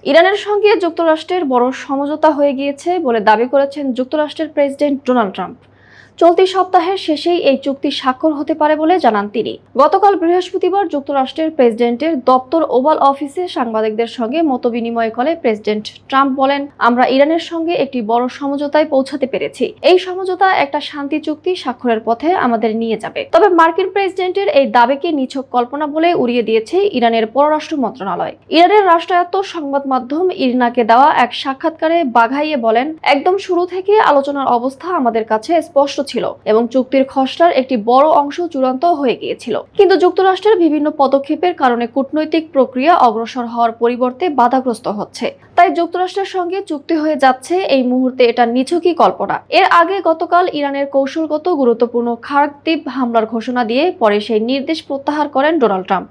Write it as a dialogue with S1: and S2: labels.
S1: ইরানের সঙ্গে যুক্তরাষ্ট্রের বড় সমঝোতা হয়ে গিয়েছে বলে দাবি করেছেন যুক্তরাষ্ট্রের প্রেসিডেন্ট ডোনাল্ড ট্রাম্প। চলতি সপ্তাহের শেষেই এই চুক্তি স্বাক্ষর হতে পারে বলে জানান তিনি। গতকাল বৃহস্পতিবার যুক্তরাষ্ট্রের প্রেসিডেন্টের দপ্তর ওভাল অফিসে সাংবাদিকদের সঙ্গে মতবিনিময়কালে প্রেসিডেন্ট ট্রাম্প বলেন, আমরা ইরানের সঙ্গে একটি বড় সমঝোতায় পৌঁছাতে পেরেছি। এই সমঝোতা একটা শান্তি চুক্তি স্বাক্ষরের পথে আমাদের নিয়ে যাবে। তবে মার্কিন প্রেসিডেন্টের এই দাবিকে নিছক কল্পনা বলে উড়িয়ে দিয়েছে ইরানের পররাষ্ট্র মন্ত্রণালয়। ইরানের রাষ্ট্রায়ত্ত সংবাদ মাধ্যম ইরনাকে দেওয়া এক সাক্ষাৎকারে বাঘাইয়ে বলেন, একদম শুরু থেকে আলোচনার অবস্থা আমাদের কাছে স্পষ্ট ছিল এবং চুক্তির খসড়ার একটি বড় অংশ চূড়ান্ত হয়ে গিয়েছিল। কিন্তু যুক্তরাষ্ট্রের বিভিন্ন পদক্ষেপের কারণে কূটনৈতিক প্রক্রিয়া অগ্রসর হওয়ার পরিবর্তে বাধাগ্রস্ত হচ্ছে। তাই যুক্তরাষ্ট্রের সঙ্গে চুক্তি হয়ে যাচ্ছে এই মুহূর্তে এটা নিছকই কল্পনা। এর আগে গতকাল ইরানের কৌশলগত গুরুত্বপূর্ণ খার্কিভ হামলার ঘোষণা দিয়ে পরে সেই নির্দেশ প্রত্যাহার করেন ডোনাল্ড ট্রাম্প।